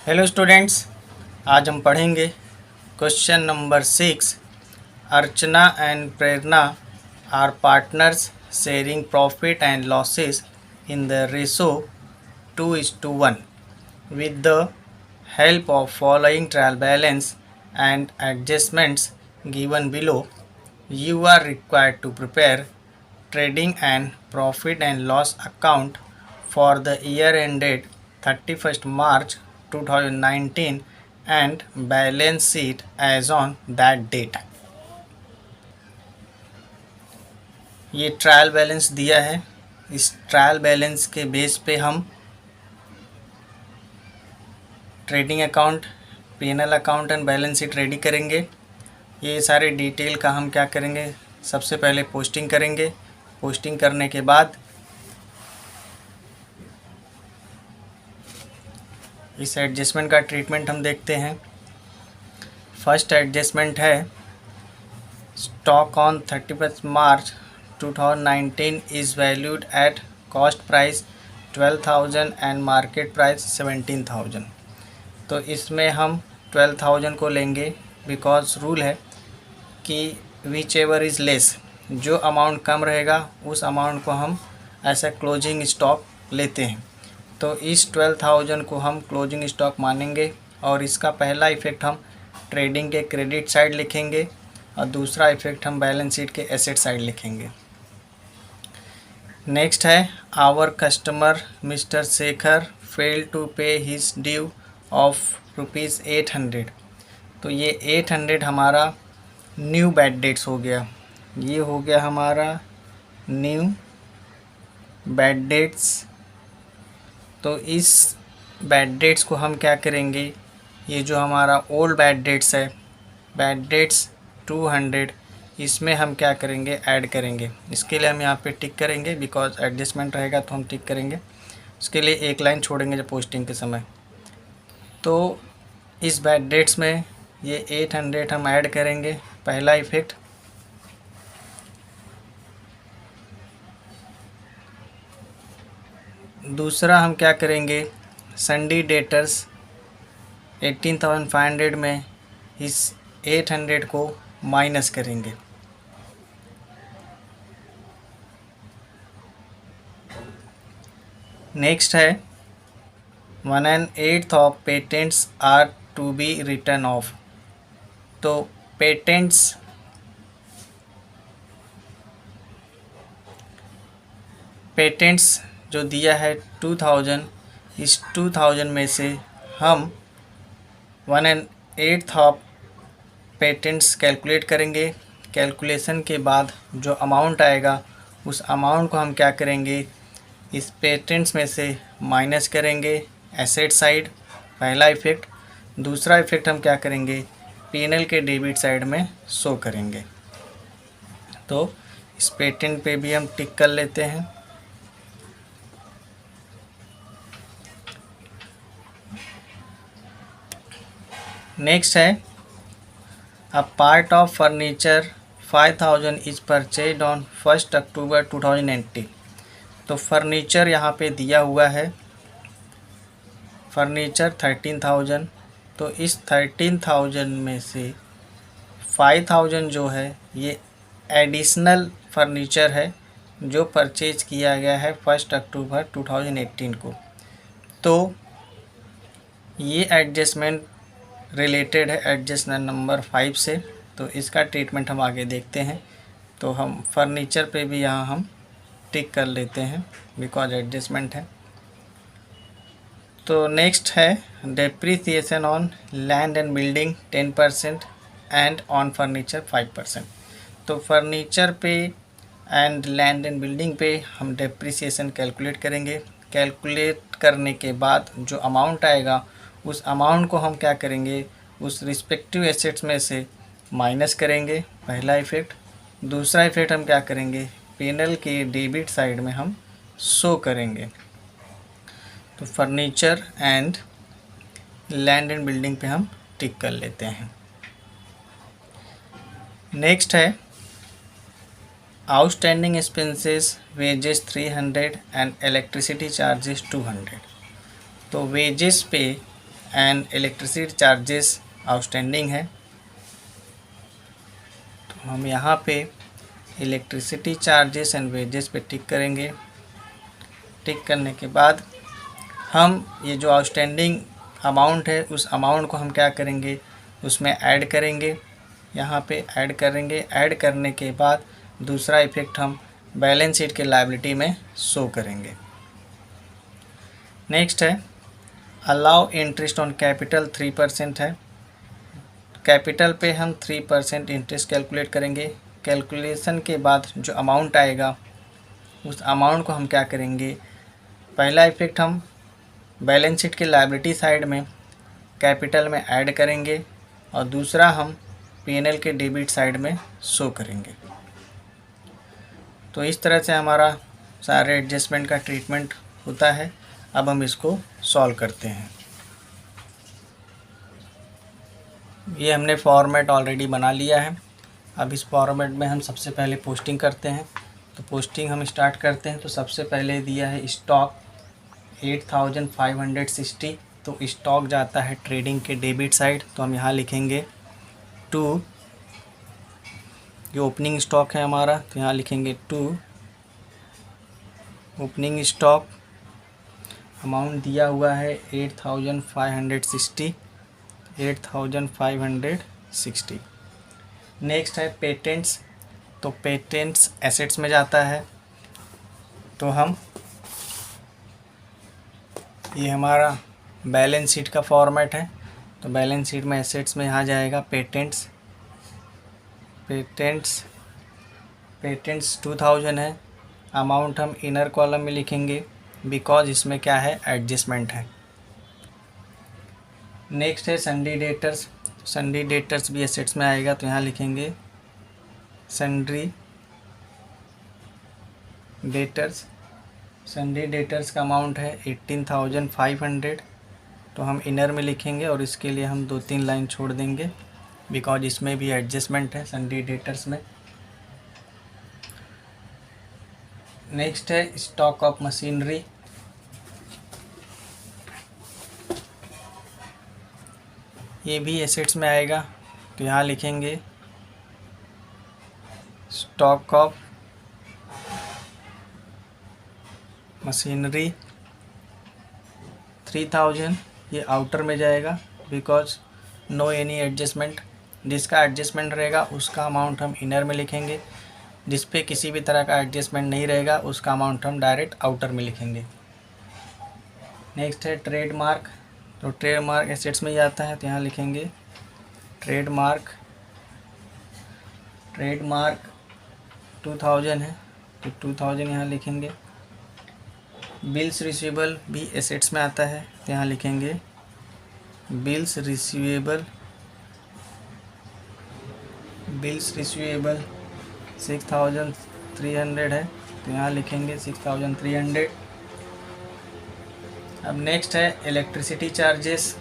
Hello students, आज हम पढ़ेंगे question number 6। Archana and Prerna are partners sharing profit and losses in the ratio 2:1 with the help of following trial balance and adjustments given below. You are required to prepare trading and profit and loss account for the year ended 31st March 2019 and balance sheet as on that date. ये trial balance दिया है। इस trial balance के base पे हम trading account, PNL account and balance sheet ready करेंगे। ये सारे डिटेल का हम क्या करेंगे, सबसे पहले पोस्टिंग करेंगे। पोस्टिंग करने के बाद इस एडजस्टमेंट का ट्रीटमेंट हम देखते हैं। फर्स्ट एडजस्टमेंट है stock on 31 March 2019 is valued at cost price 12,000 and market price 17,000। तो इसमें हम 12,000 को लेंगे, बिकॉज रूल है कि विच एवर इज़ लेस, जो अमाउंट कम रहेगा उस अमाउंट को हम ऐसा क्लोजिंग स्टॉक लेते हैं। तो इस 12,000 को हम क्लोजिंग स्टॉक मानेंगे और इसका पहला इफ़ेक्ट हम ट्रेडिंग के क्रेडिट साइड लिखेंगे और दूसरा इफ़ेक्ट हम बैलेंस शीट के एसेट साइड लिखेंगे। नेक्स्ट है our customer Mr Shekhar fail to pay his due of ₹800। तो ये 800 हमारा न्यू बैड डेट्स हो गया। ये हो गया हमारा न्यू बैड डेट्स। तो इस बैड डेट्स को हम क्या करेंगे, ये जो हमारा ओल्ड बैड डेट्स है, बैड डेट्स 200, इसमें हम क्या करेंगे, ऐड करेंगे। इसके लिए हम यहाँ पे टिक करेंगे, बिकॉज एडजस्टमेंट रहेगा तो हम टिक करेंगे। उसके लिए एक लाइन छोड़ेंगे जब पोस्टिंग के समय। तो इस बैड डेट्स में ये 800 हम ऐड करेंगे, पहला इफ़ेक्ट। दूसरा हम क्या करेंगे, संडी डेटर्स 18,500 में इस 800 को माइनस करेंगे। नेक्स्ट है 1/8 of patents are to be written off. तो पेटेंट्स जो दिया है 2000, इस 2000 में से हम 1/8 ऑफ पेटेंट्स कैलकुलेट करेंगे। कैलकुलेशन के बाद जो अमाउंट आएगा उस अमाउंट को हम क्या करेंगे, इस पेटेंट्स में से माइनस करेंगे एसेट साइड, पहला इफ़ेक्ट। दूसरा इफ़ेक्ट हम क्या करेंगे, पीएनएल के डेबिट साइड में शो करेंगे। तो इस पेटेंट पे भी हम टिक कर लेते हैं। नेक्स्ट है a part of furniture 5,000 is purchase on 1 अक्टूबर 2018। तो फर्नीचर यहाँ पे दिया हुआ है, फर्नीचर 13,000। तो इस 13,000 में से 5,000 जो है ये एडिशनल फर्नीचर है जो परचेज किया गया है 1 अक्टूबर 2018 को। तो ये एडजस्टमेंट रिलेटेड है एडजस्टमेंट नंबर 5 से। तो इसका ट्रीटमेंट हम आगे देखते हैं। तो हम फर्नीचर पे भी यहाँ हम टिक कर लेते हैं, बिकॉज एडजस्टमेंट है। तो नेक्स्ट है depreciation on land and building 10% and on furniture 5%। तो फर्नीचर पे एंड लैंड एंड बिल्डिंग पे हम डेप्रिसिएशन कैलकुलेट करेंगे। कैलकुलेट करने के बाद जो अमाउंट आएगा उस अमाउंट को हम क्या करेंगे, उस रिस्पेक्टिव एसेट्स में से माइनस करेंगे, पहला इफ़ेक्ट। दूसरा इफ़ेक्ट हम क्या करेंगे, पीएनएल के डेबिट साइड में हम शो करेंगे। तो furniture and land and building पे हम टिक कर लेते हैं। नेक्स्ट है outstanding expenses wages 300 and electricity charges 200। तो वेजेस पे एंड इलेक्ट्रिसिटी चार्जेस आउटस्टैंडिंग है। तो हम यहाँ पे इलेक्ट्रिसिटी चार्जेस एंड वेजेस पे टिक करेंगे। टिक करने के बाद हम ये जो आउटस्टैंडिंग अमाउंट है उस अमाउंट को हम क्या करेंगे, उसमें ऐड करेंगे। यहाँ पे ऐड करेंगे। ऐड करने के बाद दूसरा इफ़ेक्ट हम बैलेंस शीट के लायबिलिटी में शो करेंगे। नेक्स्ट है अलाउ इंटरेस्ट ऑन कैपिटल 3% है। कैपिटल पे हम 3% इंटरेस्ट कैलकुलेट करेंगे। कैलकुलेशन के बाद जो अमाउंट आएगा उस अमाउंट को हम क्या करेंगे, पहला इफ़ेक्ट हम बैलेंस शीट के लायबिलिटी साइड में कैपिटल में ऐड करेंगे और दूसरा हम पीएनएल के डेबिट साइड में शो करेंगे। तो इस तरह से हमारा सारे एडजस्टमेंट का ट्रीटमेंट होता है। अब हम इसको सॉल्व करते हैं। ये हमने फॉर्मेट ऑलरेडी बना लिया है। अब इस फॉर्मेट में हम सबसे पहले पोस्टिंग करते हैं। तो पोस्टिंग हम स्टार्ट करते हैं। तो सबसे पहले दिया है स्टॉक 8560। तो स्टॉक जाता है ट्रेडिंग के डेबिट साइड। तो हम यहाँ लिखेंगे 2, ये ओपनिंग स्टॉक है हमारा, तो यहाँ लिखेंगे 2 ओपनिंग स्टॉक। अमाउंट दिया हुआ है 8560। नेक्स्ट है पेटेंट्स। तो पेटेंट्स एसेट्स में जाता है। तो हम ये हमारा बैलेंस शीट का फॉर्मेट है। तो बैलेंस शीट में एसेट्स में यहाँ जाएगा पेटेंट्स 2000 है। अमाउंट हम इनर कॉलम में लिखेंगे बिकॉज इसमें क्या है, एडजस्टमेंट है। नेक्स्ट है सन्डी डेटर्स। सन्डी डेटर्स भी एसेट्स में आएगा। तो यहाँ लिखेंगे सन्डी डेटर्स। सन्डी डेटर्स का अमाउंट है 18,500। तो हम इनर में लिखेंगे और इसके लिए हम 2-3 लाइन छोड़ देंगे बिकॉज इसमें भी एडजस्टमेंट है सन्डी डेटर्स में। नेक्स्ट है स्टॉक ऑफ मशीनरी। ये भी एसेट्स में आएगा। तो यहाँ लिखेंगे स्टॉक ऑफ मशीनरी 3000। ये आउटर में जाएगा बिकॉज नो एनी एडजस्टमेंट। जिसका एडजस्टमेंट रहेगा उसका अमाउंट हम इनर में लिखेंगे। जिस पे किसी भी तरह का एडजस्टमेंट नहीं रहेगा उसका अमाउंट हम डायरेक्ट आउटर में लिखेंगे। नेक्स्ट है ट्रेडमार्क। तो ट्रेडमार्क एसेट्स में ही आता है। तो यहाँ लिखेंगे ट्रेडमार्क 2000 है। तो 2000 यहाँ लिखेंगे। बिल्स रिसीवेबल भी एसेट्स में आता है। तो यहाँ लिखेंगे बिल्स रिसीवेबल 6300 है। तो यहाँ लिखेंगे 6300। अब नेक्स्ट है इलेक्ट्रिसिटी चार्जेस।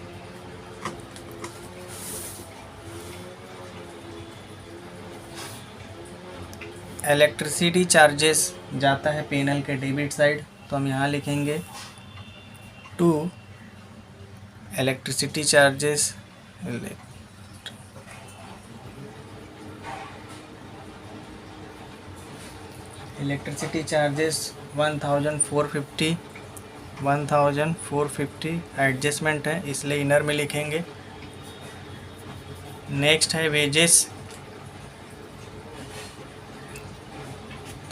इलेक्ट्रिसिटी चार्जेस जाता है पीएनएल के डेबिट साइड। तो हम यहाँ लिखेंगे 2 electricity charges electricity charges 1450 adjustment है इसलिए इनर में लिखेंगे। नेक्स्ट है वेजेस।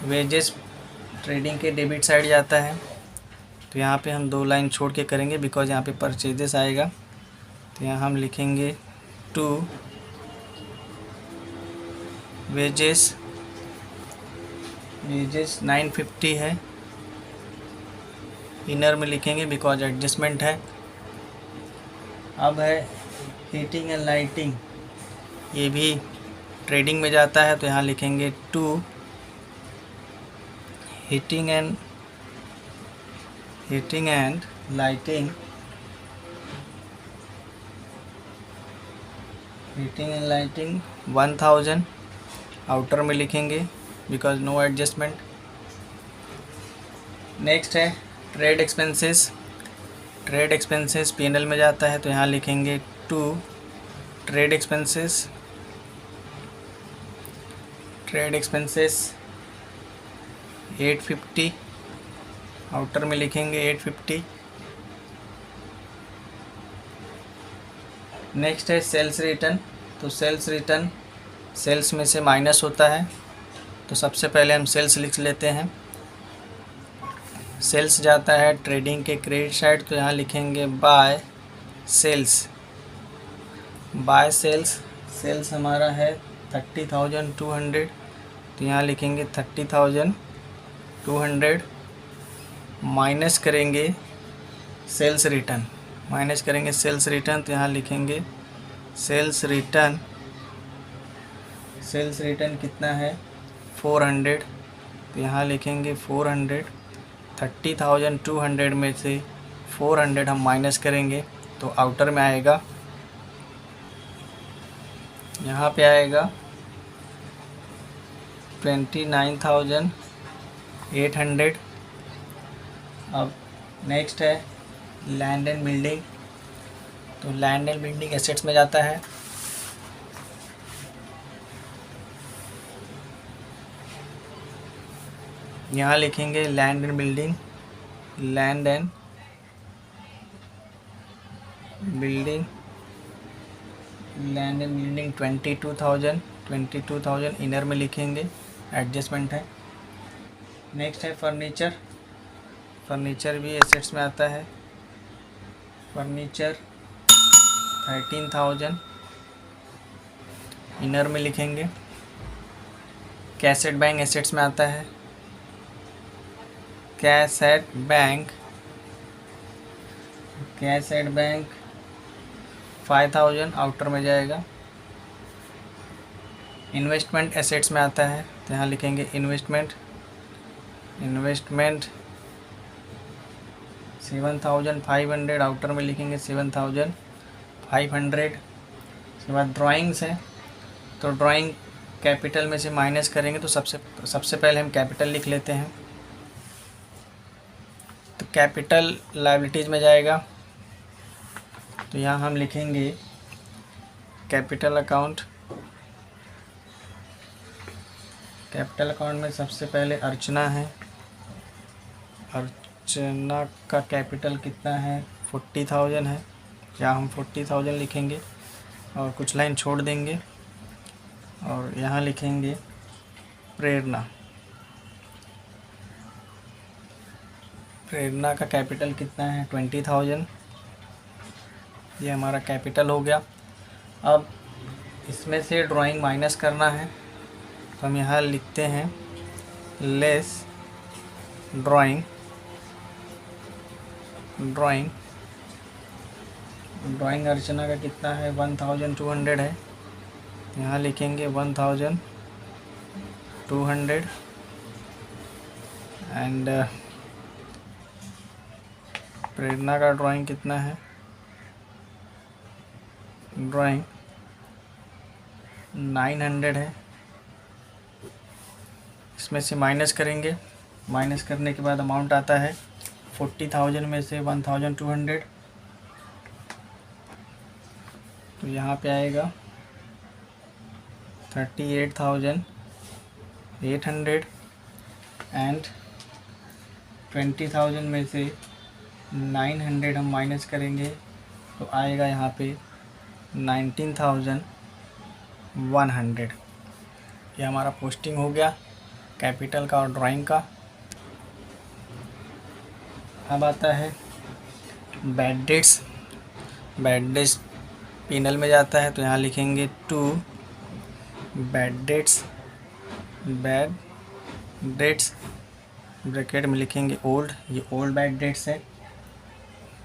वेजेस ट्रेडिंग के डेबिट साइड जाता है। तो यहाँ पे हम 2 लाइन छोड़ के करेंगे बिकॉज यहाँ पे परचेजेस आएगा। तो यहाँ हम लिखेंगे 2 वेजेस 950 है। इनर में लिखेंगे बिकॉज एडजस्टमेंट है। अब है हीटिंग एंड लाइटिंग। ये भी ट्रेडिंग में जाता है। तो यहाँ लिखेंगे 2 हीटिंग एंड लाइटिंग 1000 आउटर में लिखेंगे बिकॉज नो एडजस्टमेंट। नेक्स्ट है trade expenses. Trade expenses P&L में जाता है तो यहाँ लिखेंगे टू ट्रेड एक्सपेंसेस 850, आउटर में लिखेंगे 850। नेक्स्ट है सेल्स रिटर्न। तो सेल्स रिटर्न सेल्स में से माइनस होता है, तो सबसे पहले हम सेल्स लिख लेते हैं। सेल्स जाता है ट्रेडिंग के क्रेडिट साइड, तो यहाँ लिखेंगे by sales. By sales, sales हमारा है 30,200, तो यहाँ लिखेंगे 30,200 माइनस करेंगे सेल्स रिटर्न। तो यहाँ लिखेंगे सेल्स रिटर्न कितना है 400, तो यहाँ लिखेंगे 400। 30,200 में से 400 हम माइनस करेंगे तो आउटर में आएगा, यहाँ पे आएगा 29,800। अब नेक्स्ट है लैंड एंड बिल्डिंग। तो लैंड एंड बिल्डिंग एसेट्स में जाता है। यहाँ लिखेंगे लैंड एंड बिल्डिंग 22,000 इनर में लिखेंगे, एडजस्टमेंट है। नेक्स्ट है फर्नीचर भी एसेट्स में आता है। फर्नीचर 13,000 इनर में लिखेंगे। कैसेट बैंक एसेट्स में आता है। कैसेट बैंक 5,000 आउटर में जाएगा। इन्वेस्टमेंट एसेट्स में आता है, तो यहाँ लिखेंगे इन्वेस्टमेंट 7,500 आउटर में लिखेंगे 7,500। उसके बाद ड्राइंग्स है, तो ड्राइंग कैपिटल में से माइनस करेंगे, तो सबसे पहले हम कैपिटल लिख लेते हैं। तो कैपिटल लायबिलिटीज़ में जाएगा, तो यहाँ हम लिखेंगे कैपिटल अकाउंट में सबसे पहले अर्चना है। अर्चना का कैपिटल कितना है 40,000 है, या हम 40,000 लिखेंगे और कुछ लाइन छोड़ देंगे और यहाँ लिखेंगे प्रेरणा का कैपिटल कितना है 20,000। ये हमारा कैपिटल हो गया। अब इसमें से ड्राइंग माइनस करना है, तो हम यहाँ लिखते हैं लेस ड्राइंग अर्चना का कितना है 1,200 है, यहाँ लिखेंगे 1,200। एंड प्रेरणा का ड्राइंग कितना है, ड्राइंग 900 है। इसमें से माइनस करेंगे, माइनस करने के बाद अमाउंट आता है 40,000 में से 1,200, तो यहाँ पे आएगा 38,800। एंड 20,000 में से 900 हम माइनस करेंगे, तो आएगा यहाँ पे 19,100। ये हमारा पोस्टिंग हो गया कैपिटल का और ड्राइंग का। अब आता है बैड डेट्स P&L में जाता है, तो यहाँ लिखेंगे टू बैड डेट्स ब्रैकेट में लिखेंगे ओल्ड, ये ओल्ड बैड डेट्स है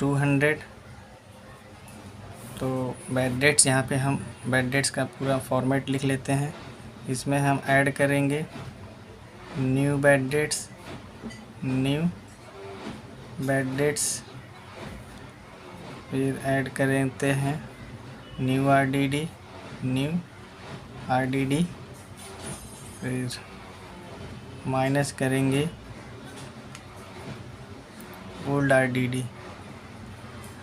200। तो बैड डेट्स यहाँ पे हम बैड डेट्स का पूरा फॉर्मेट लिख लेते हैं। इसमें हम ऐड करेंगे न्यू बैड डेट्स, फिर ऐड करते हैं न्यू आरडीडी, फिर माइनस करेंगे ओल्ड आरडीडी,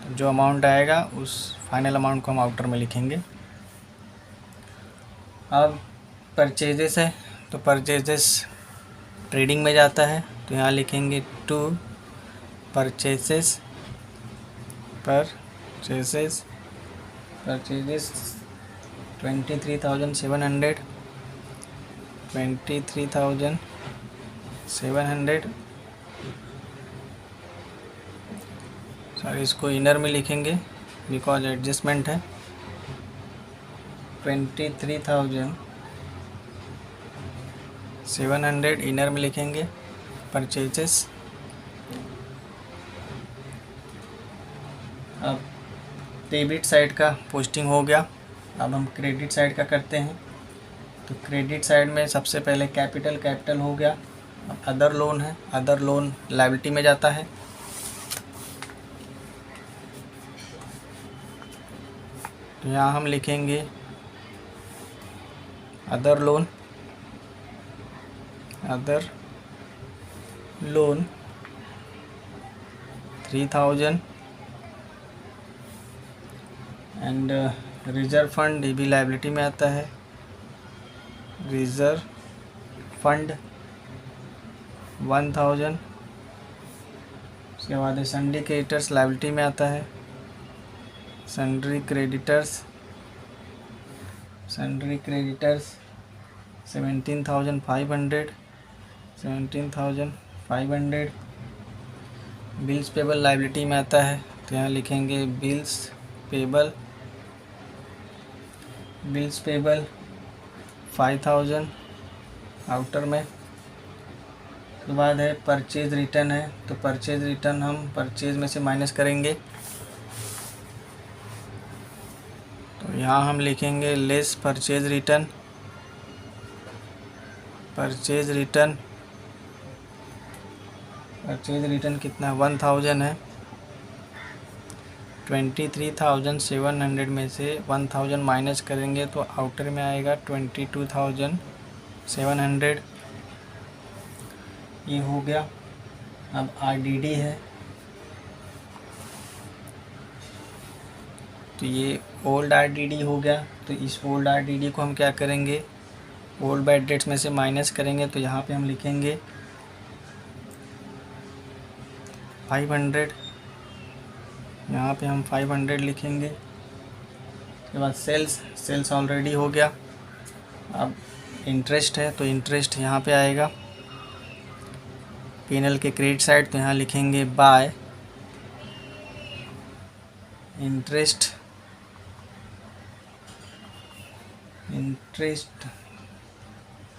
तो जो अमाउंट आएगा उस फाइनल अमाउंट को हम आउटर में लिखेंगे। अब परचेजेस है, तो परचेजेस ट्रेडिंग में जाता है, तो यहाँ लिखेंगे टू परचेजेस परचेजेस 23,700 सॉरी, इसको इनर में लिखेंगे बिकॉज एडजस्टमेंट है। 23,700 इनर में लिखेंगे परचेजेस। अब डेबिट साइड का पोस्टिंग हो गया, अब हम क्रेडिट साइड का करते हैं। तो क्रेडिट साइड में सबसे पहले कैपिटल हो गया। अब अदर लोन है, अदर लोन लायबिलिटी में जाता है। तो यहाँ हम लिखेंगे other loan 3,000 and reserve fund, ये भी लायबिलिटी में आता है। Reserve fund 1,000। उसके बाद सन्ड्री क्रेडिटर्स लायबिलिटी में आता है। Sundry creditors 17,500। Bills payable liability में आता है, तो यहाँ लिखेंगे बिल्स पेबल 5,000 आउटर में। उसके बाद है परचेज रिटर्न है, तो परचेज रिटर्न हम परचेज में से माइनस करेंगे। तो यहाँ हम लिखेंगे less purchase return. Purchase return कितना 1,000 है। 23,700 में से 1,000 माइनस करेंगे तो आउटर में आएगा 22,700। ये हो गया। अब RDD है, तो ये ओल्ड RDD हो गया। तो इस ओल्ड RDD को हम क्या करेंगे, ओल्ड बैड डेट्स में से माइनस करेंगे। तो यहाँ पे हम लिखेंगे 500, यहाँ पे हम 500 लिखेंगे। उसके बाद सेल्स ऑलरेडी हो गया। अब इंटरेस्ट है, तो इंटरेस्ट यहाँ पे आएगा P&L के क्रेडिट साइड, तो यहाँ लिखेंगे बाय इंटरेस्ट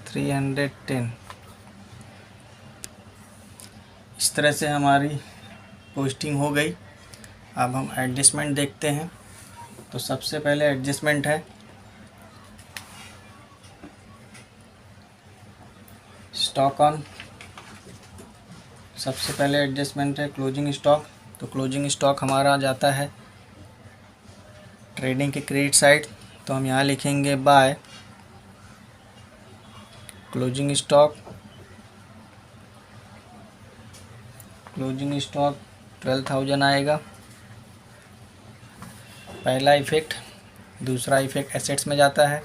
310। इस तरह से हमारी पोस्टिंग हो गई। अब हम एडजस्टमेंट देखते हैं। तो सबसे पहले एडजस्टमेंट है स्टॉक ऑन। सबसे पहले एडजस्टमेंट है क्लोजिंग स्टॉक। तो क्लोजिंग स्टॉक हमारा जाता है ट्रेडिंग के क्रेडिट साइड, तो हम यहाँ लिखेंगे बाय क्लोजिंग स्टॉक 12,000 आएगा। पहला इफेक्ट। दूसरा इफेक्ट एसेट्स में जाता है,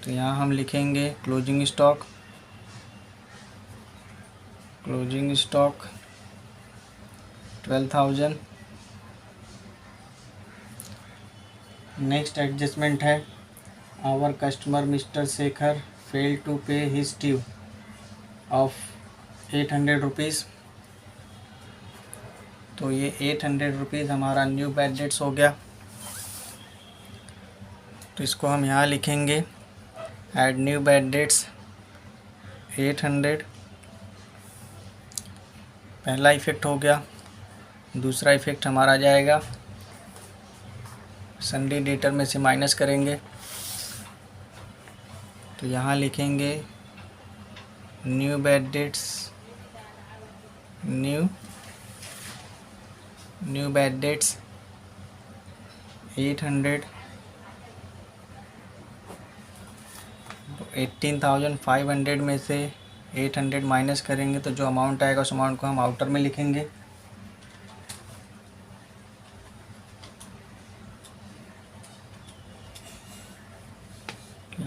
तो यहाँ हम लिखेंगे क्लोजिंग स्टॉक 12,000। नेक्स्ट एडजस्टमेंट है our customer Mr Shekhar fail to pay his due of 800 rupees. तो ये 800 रुपीज़ हमारा न्यू बैड डेट्स हो गया। तो इसको हम यहाँ लिखेंगे ऐड न्यू बैड डेट्स 800। पहला इफेक्ट हो गया। दूसरा इफेक्ट हमारा जाएगा सन्ड्री डेटर में से माइनस करेंगे, तो यहाँ लिखेंगे new bad debts new bad debts 800। 18,500 में से 800 माइनस करेंगे, तो जो अमाउंट आएगा उस अमाउंट को हम आउटर में लिखेंगे।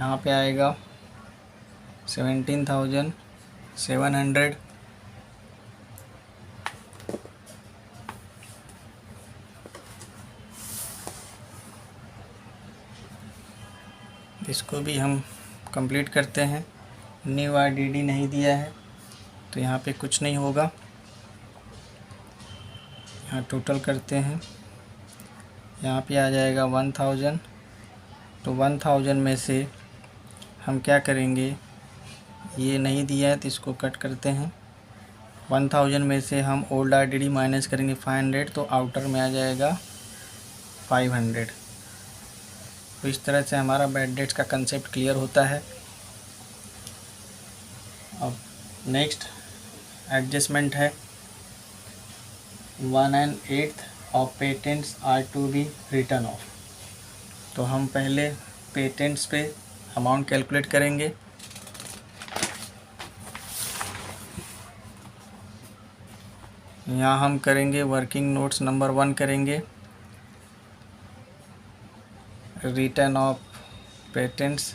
यहाँ पे आएगा 17,700। इसको भी हम कंप्लीट करते हैं। न्यू आईडीडी नहीं दिया है तो यहाँ पे कुछ नहीं होगा। यहाँ टोटल करते हैं, यहाँ पे आ जाएगा 1000। तो 1000 में से हम क्या करेंगे, ये नहीं दिया है तो इसको कट करते हैं। 1000 में से हम ओल्ड आईडीडी माइनस करेंगे 500, तो आउटर में आ जाएगा 500। तो इस तरह से हमारा बैड डेट्स का कंसेप्ट क्लियर होता है। अब नेक्स्ट एडजस्टमेंट है 1/8 of patents are to be written off. तो हम पहले पेटेंट्स पे अमाउंट कैलकुलेट करेंगे। यहाँ हम करेंगे वर्किंग नोट्स नंबर 1 करेंगे, return of patents.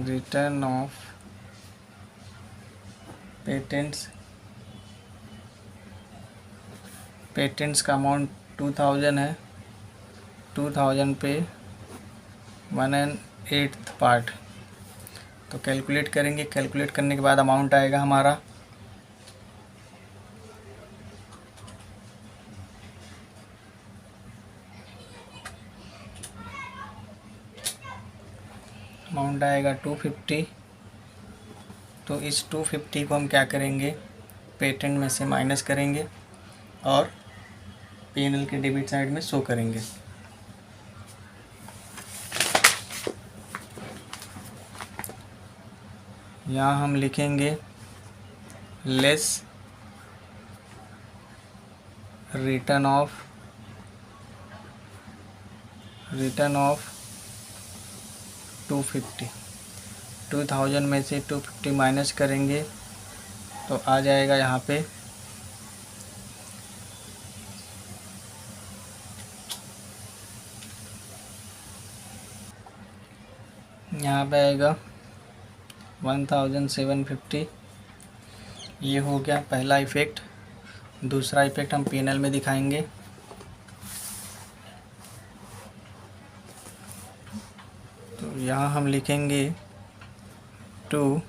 Return of patents, patents का अमाउंट 2000 है। 2000 पे 1/8 पार्ट। तो कैलकुलेट करेंगे, कैलकुलेट करने के बाद अमाउंट आएगा हमारा अमाउंट आएगा 250। तो इस 250 को हम क्या करेंगे, पेटेंट में से माइनस करेंगे और पीएनएल के डेबिट साइड में शो करेंगे। यहाँ हम लिखेंगे लेस रिटर्न ऑफ 250। 2000 में से 250 माइनस करेंगे तो आ जाएगा यहाँ पे आएगा 1750। ये हो गया पहला इफ़ेक्ट। दूसरा इफ़ेक्ट हम पीएनएल में दिखाएंगे। तो यहाँ हम लिखेंगे टू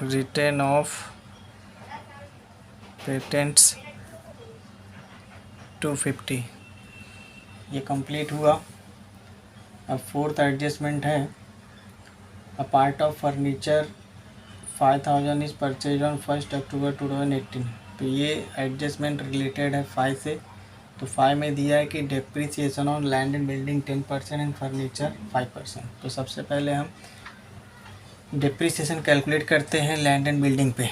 रिटर्न ऑफ पेटेंट्स 250। ये कंप्लीट हुआ। अब फोर्थ एडजस्टमेंट है, a part of furniture 5000 is purchase on 1 अक्टूबर 2018। तो ये एडजस्टमेंट रिलेटेड है 5 से। तो 5 में दिया है कि depreciation on land and building 10% and furniture 5%। तो सबसे पहले हम डेप्रिसिएशन कैलकुलेट करते हैं लैंड एंड बिल्डिंग पे।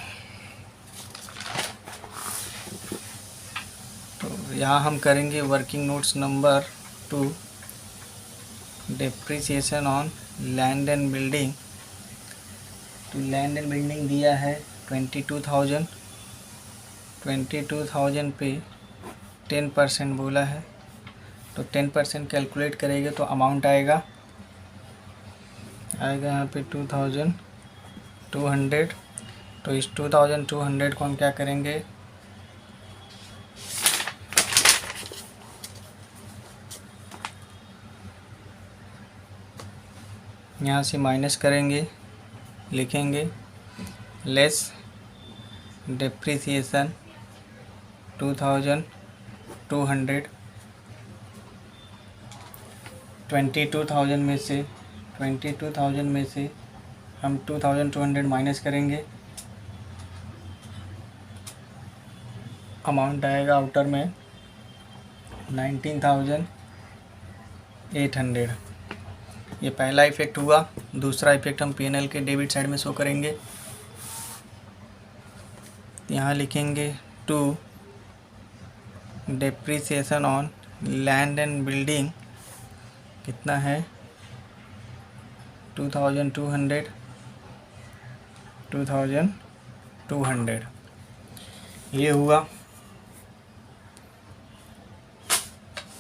तो यहाँ हम करेंगे working notes number 2, depreciation on land and building. तो लैंड एंड बिल्डिंग दिया है 22,000। 22,000 पे 10% बोला है, तो 10% कैलकुलेट करेंगे तो अमाउंट आएगा यहाँ पे 2200। तो इस 2200 को हम क्या करेंगे, यहाँ से माइनस करेंगे, लिखेंगे लेस डेप्रिसिएशन 2200। 22,000 में से हम 2200 माइनस करेंगे, अमाउंट आएगा आउटर में 19,800। ये पहला इफ़ेक्ट हुआ। दूसरा इफ़ेक्ट हम पीएनएल के डेबिट साइड में शो करेंगे। यहाँ लिखेंगे to depreciation on land and building कितना है 2200। ये हुआ।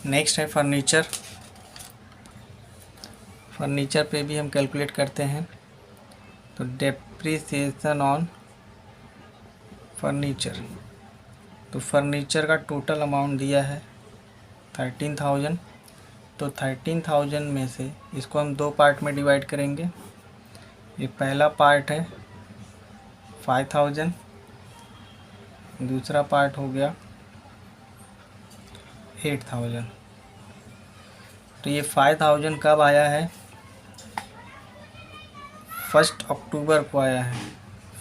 नेक्स्ट है फर्नीचर। फर्नीचर पे भी हम कैलकुलेट करते हैं। तो डेप्रिसिएशन ऑन फर्नीचर, तो फर्नीचर का टोटल अमाउंट दिया है 13,000। तो 13,000 में से इसको हम दो पार्ट में डिवाइड करेंगे। ये पहला पार्ट है 5,000, दूसरा पार्ट हो गया 8,000। तो ये 5,000 कब आया है? 1 अक्टूबर को आया है।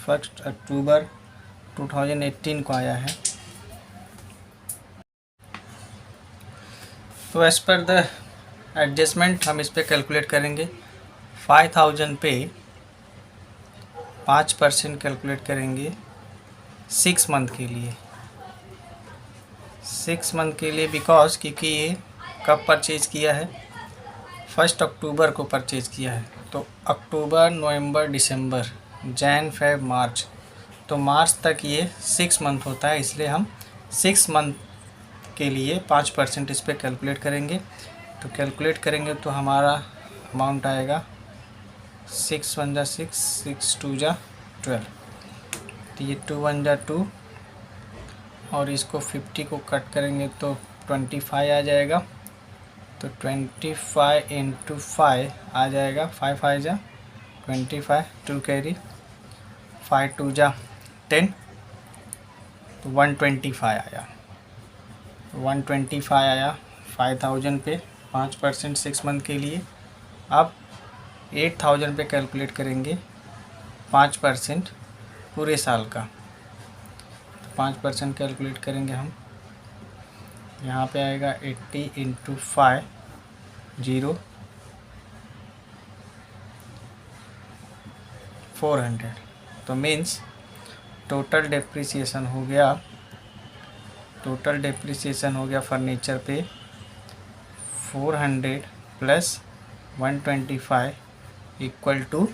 1 अक्टूबर 2018 को आया है। तो एज पर द एडजस्टमेंट हम इस पे कैलकुलेट करेंगे। 5,000 पे 5% कैलकुलेट करेंगे 6 मंथ के लिए। 6 मंथ के लिए बिकॉज क्योंकि ये कब परचेज़ किया है? 1 अक्टूबर को परचेज़ किया है। तो अक्टूबर, नवंबर, दिसंबर, जैन, फेब, मार्च, तो मार्च तक ये 6 मंथ होता है, इसलिए हम 6 मंथ के लिए 5% इस पर कैलकुलेट करेंगे। तो कैलकुलेट करेंगे तो हमारा अमाउंट आएगा 6 1 जा 6, 6 2 जा 12। तो ये 2 1 जा 2 और इसको 50 को कट करेंगे तो 25 आ जाएगा। तो 25 इंटू 5 आ जाएगा, 5 5 जा 25, 2 कैरी, 5 2 जा 10, तो 125 आया। 125 आया 5,000 पे 5% 6 मंथ के लिए। अब 8,000 पे कैलकुलेट करेंगे 5% पूरे साल का। तो 5% कैलकुलेट करेंगे हम, यहाँ पे आएगा 80 इंटू 5 0 400। तो मीन्स टोटल डेप्रिसिएशन हो गया, टोटल डेप्रिसिएशन हो गया फर्नीचर पे 400 प्लस 125 इक्वल टू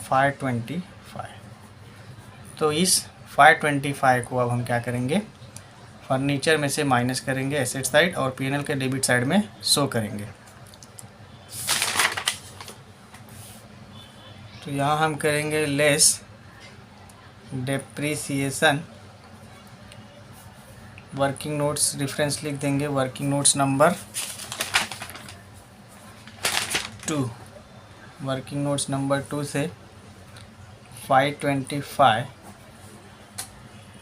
525। तो इस 525 को अब हम क्या करेंगे? फर्नीचर में से माइनस करेंगे एसेट साइड और पीएनएल के डेबिट साइड में शो करेंगे। तो यहाँ हम करेंगे less depreciation, working notes reference लिख देंगे, working notes number 2, working notes number 2 से 525,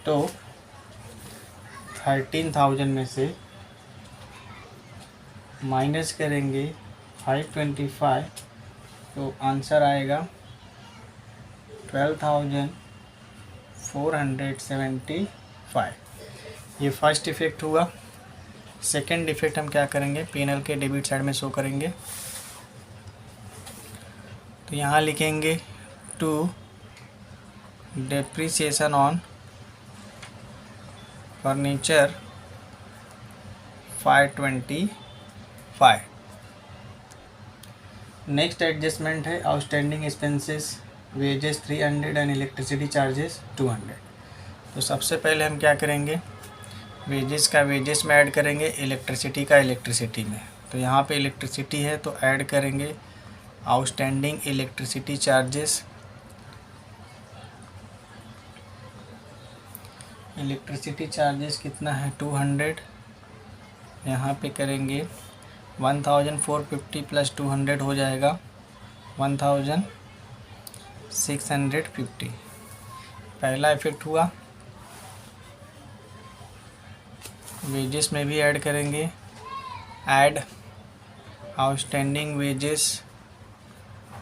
तो 13,000 में से माइनस करेंगे 525, तो आंसर आएगा 12,475। ये फर्स्ट इफेक्ट हुआ। सेकंड इफेक्ट हम क्या करेंगे? पीएनएल के डेबिट साइड में शो करेंगे। तो यहाँ लिखेंगे 2 depreciation on furniture 525। Next adjustment है outstanding expenses, wages 300 and electricity charges 200। तो सबसे पहले हम क्या करेंगे? वेजेस का वेजेस में ऐड करेंगे, इलेक्ट्रिसिटी का इलेक्ट्रिसिटी में। तो यहाँ पे इलेक्ट्रिसिटी है तो ऐड करेंगे outstanding electricity charges. Electricity charges कितना है? 200। यहाँ पे करेंगे 1,450 प्लस 200 हो जाएगा 1,650। पहला इफेक्ट हुआ। वेजेस में भी ऐड करेंगे, ऐड आउटस्टैंडिंग वेजेस।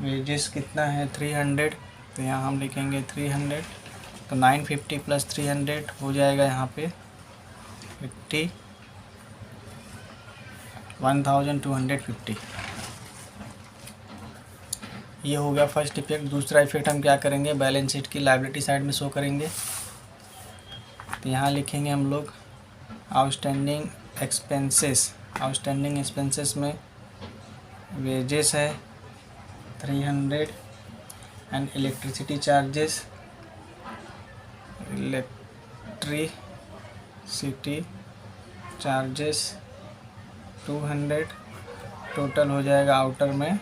वेजेस कितना है? 300। तो यहाँ हम लिखेंगे 300, तो 950 प्लस 300 हो जाएगा यहाँ पे 50, 1,250। ये हो गया फर्स्ट इफेक्ट। दूसरा इफेक्ट हम क्या करेंगे? बैलेंस शीट की लायबिलिटी साइड में शो करेंगे। तो यहाँ लिखेंगे हम लोग आउटस्टैंडिंग एक्सपेंसेस। आउटस्टैंडिंग एक्सपेंसेस में वेजेस है 300 एंड इलेक्ट्रिसिटी चार्जेस 200, टोटल हो जाएगा आउटर में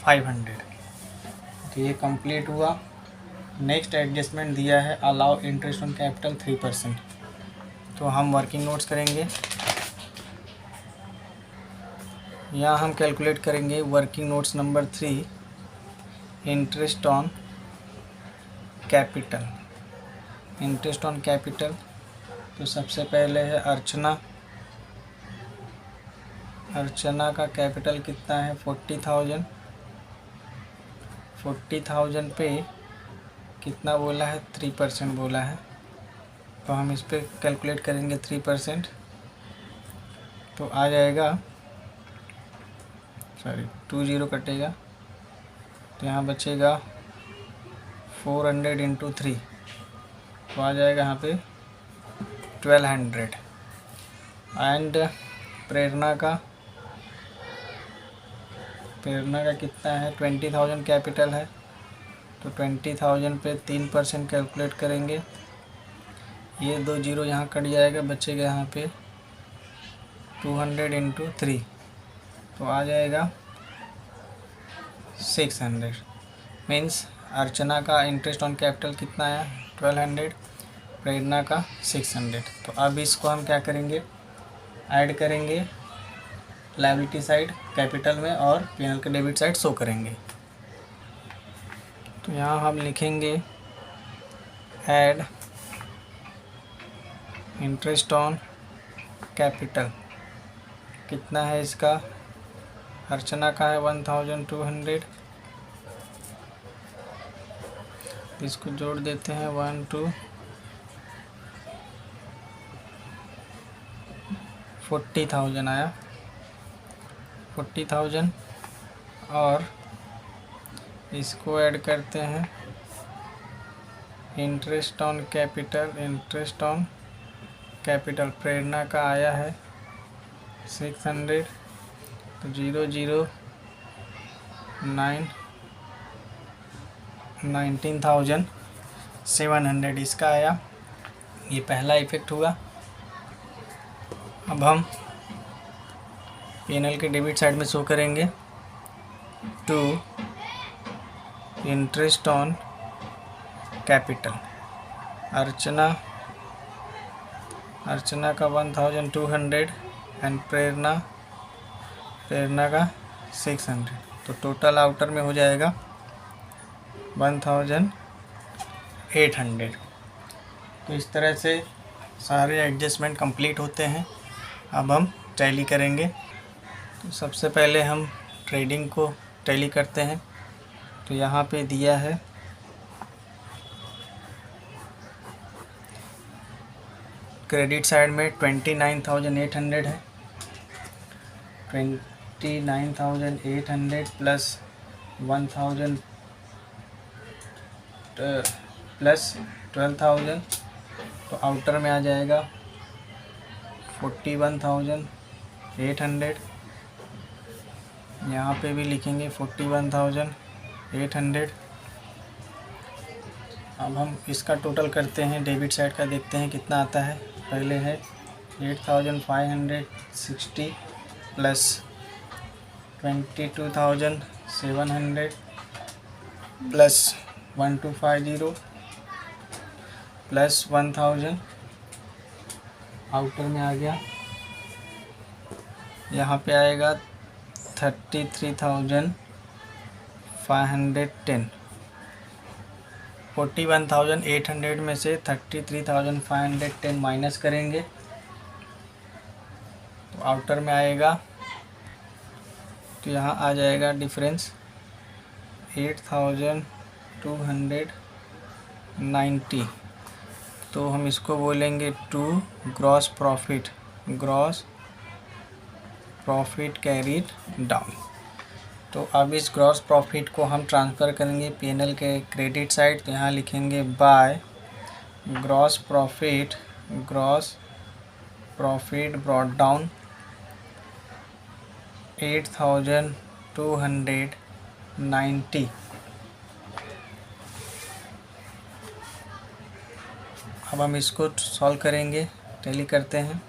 500। तो ये कंप्लीट हुआ। नेक्स्ट एडजस्टमेंट दिया है अलाउ इंटरेस्ट ऑन कैपिटल 3%। तो हम वर्किंग नोट्स करेंगे। यहाँ हम कैलकुलेट करेंगे working notes number 3, interest on capital. Interest on capital तो सबसे पहले है अर्चना। अर्चना का कैपिटल कितना है 40,000। 40,000 पे कितना बोला है 3% बोला है। तो हम इस पर कैलकुलेट करेंगे 3%। तो आ जाएगा 20 कटेगा। तो यहाँ बचेगा 400 इंटू 3, तो आ जाएगा यहाँ पे 1200। एंड प्रेरणा का कितना है 20,000 कैपिटल है। तो 20,000 पे 3% कैलकुलेट करेंगे। ये 2 जीरो यहाँ कट जाएगा, बचेगा यहाँ पे 200 इंटू 3, तो आ जाएगा 600। मीन्स अर्चना का इंटरेस्ट ऑन कैपिटल कितना है 1200, प्रेरणा का 600। तो अब इसको हम क्या करेंगे, ऐड करेंगे लायबिलिटी साइड कैपिटल में और पीएनएल के डेबिट साइड शो करेंगे। तो यहाँ हम लिखेंगे ऐड इंटरेस्ट ऑन कैपिटल। कितना है इसका, अर्चना का है 1200। इसको जोड़ देते हैं 1 2 40,000 आया 40,000। और इसको ऐड करते हैं interest on capital. Interest on capital Prerna का आया है 600। तो 19,700 इसका आया। ये पहला इफेक्ट हुआ। अब हम पीएनएल के डेबिट साइड में शो करेंगे टू इंटरेस्ट ऑन कैपिटल। अर्चना का 1,200 एंड प्रेरणा का 600। तो टोटल आउटर में हो जाएगा 1,800। तो इस तरह से सारे एडजस्टमेंट कंप्लीट होते हैं। अब हम टैली करेंगे। तो सबसे पहले हम ट्रेडिंग को टैली करते हैं। तो यहाँ पे दिया है क्रेडिट साइड में 29,800 है। 29,800 प्लस 1,000 प्लस 12,000, तो आउटर में आ जाएगा 41,800। यहाँ पे भी लिखेंगे 41,800। अब हम इसका टोटल करते हैं, डेबिट साइड का देखते हैं कितना आता है। पहले है 8,560 प्लस 22,700 प्लस 1250 प्लस 1,000 आउटर में आ गया। यहाँ पे आएगा 33,510। 41,800 में से 33,510 माइनस करेंगे तो आउटर में आएगा। तो यहाँ आ जाएगा डिफरेंस 8,290। तो हम इसको बोलेंगे to gross profit carried down. तो अब इस ग्रॉस प्रॉफिट को हम ट्रांसफ़र करेंगे पीएनएल के क्रेडिट साइड। तो यहाँ लिखेंगे by gross profit brought down 8,290। अब हम इसको सॉल्व करेंगे, टैली करते हैं।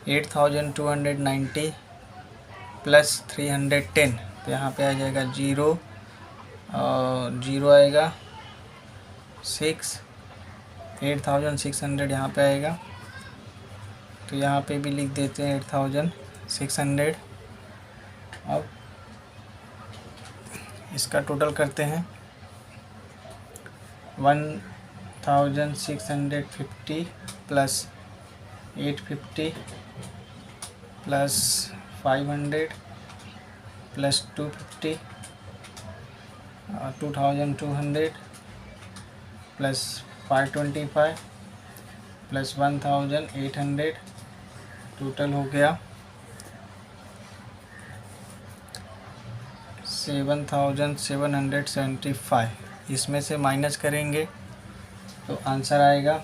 8,290 प्लस 310, तो यहाँ पे आ जाएगा 0 आएगा 6, 8,600 यहाँ पे आएगा, तो यहाँ पे भी लिख देते हैं 8,600। अब इसका टोटल करते हैं 1,650 plus 850 plus 500 plus 250 2,200 plus 525 plus 1,800, total हो गया 7,775। इसमें से माइनस करेंगे तो आंसर आएगा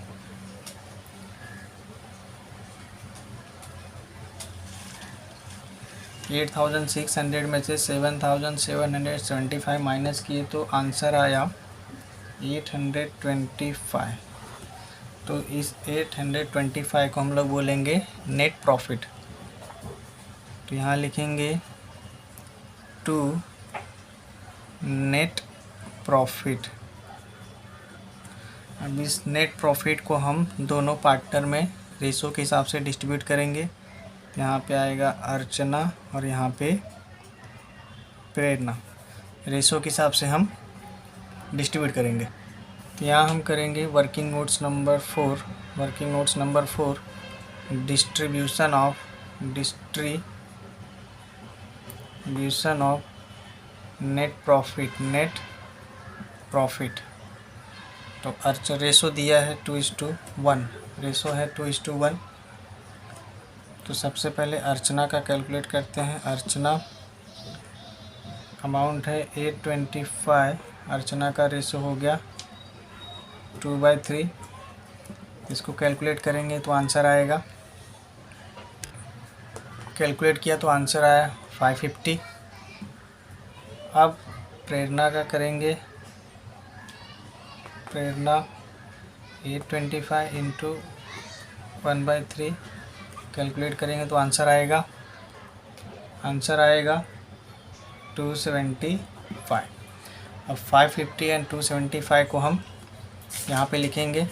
8,600 में से 7,775 माइनस किए तो आंसर आया 825। तो इस 825 को हम लोग बोलेंगे नेट प्रॉफिट। तो यहाँ लिखेंगे टू नेट प्रॉफिट। अब इस नेट प्रॉफिट को हम दोनों पार्टनर में रेशो के हिसाब से डिस्ट्रीब्यूट करेंगे। यहाँ पे आएगा अर्चना और यहाँ पे प्रेरणा, रेशो के हिसाब से हम डिस्ट्रीब्यूट करेंगे। तो यहाँ हम करेंगे working notes number 4, distribution of net profit. तो रेशो दिया है 2:1, रेशो है 2:1। तो सबसे पहले अर्चना का कैलकुलेट करते हैं। अर्चना अमाउंट है 825, अर्चना का रेशो हो गया 2/3। इसको कैलकुलेट करेंगे तो आंसर आएगा, कैलकुलेट किया तो आंसर आया 550। अब प्रेरणा का करेंगे। प्रेरणा 825 इंटू 1/3 कैलकुलेट करेंगे तो आंसर आएगा 275। अब 550 एंड 275 को हम यहाँ पे लिखेंगे।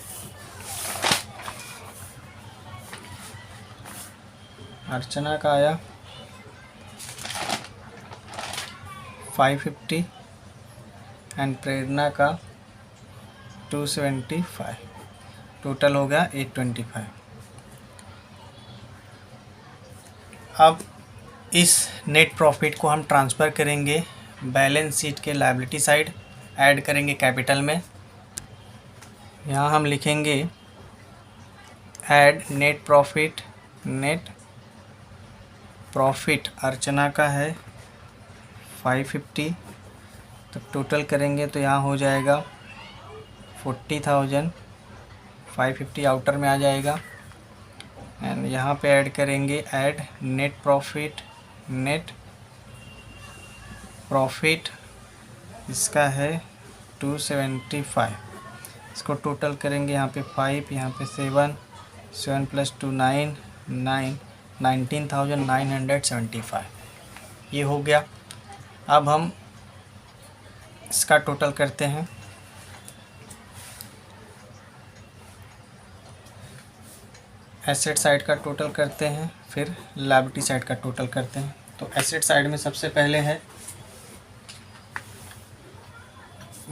अर्चना का आया 550 एंड प्रेरणा का 275, टोटल हो गया 825। अब इस नेट प्रॉफिट को हम ट्रांसफ़र करेंगे बैलेंस शीट के लायबिलिटी साइड, ऐड करेंगे कैपिटल में। यहाँ हम लिखेंगे ऐड नेट प्रॉफिट अर्चना का है 550, तो टोटल करेंगे तो यहाँ हो जाएगा 40,000। 550 आउटर में आ जाएगा एंड यहाँ पे ऐड करेंगे ऐड नेट प्रॉफिट इसका है 275। इसको टोटल करेंगे, यहाँ पे 5, यहाँ पे 7 प्लस 2 9, 19,975 ये हो गया। अब हम इसका टोटल करते हैं। एसेट साइड का टोटल करते हैं, फिर लायबिलिटी साइड का टोटल करते हैं। तो एसेट साइड में सबसे पहले है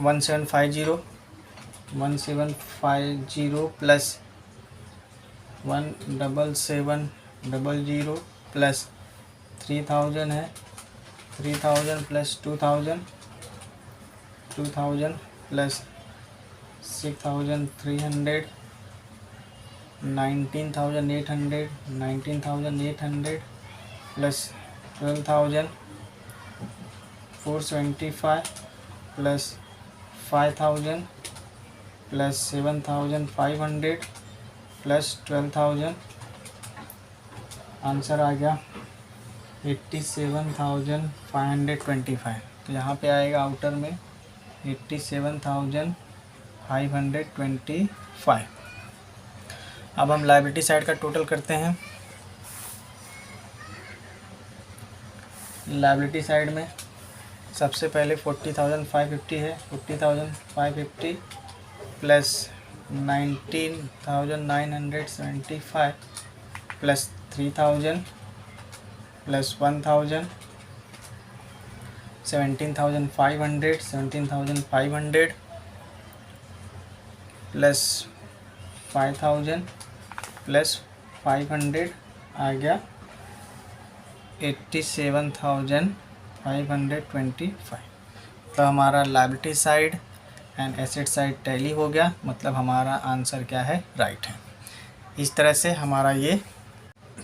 1750 प्लस 17700 प्लस 3000 है, 3000 plus 2000 plus 6300 19,800 plus 12,475 plus 5,000 plus 7,500 plus 12,000, answer आ गया 87,525। तो यहाँ पे आएगा आउटर में 87,525। अब हम लायबिलिटी साइड का टोटल करते हैं। लायबिलिटी साइड में सबसे पहले 40,550 है, 40,550 plus 19,975 plus 3,000 plus 1,000 17,500 plus 5,000 plus 500 आ गया 87,525। तो हमारा liability side and asset side tally हो गया, मतलब हमारा आंसर क्या है, राइट है। इस तरह से हमारा ये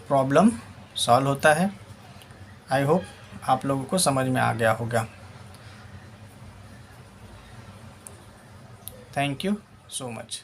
प्रॉब्लम सॉल्व होता है। आई होप आप लोगों को समझ में आ गया होगा। Thank you so much.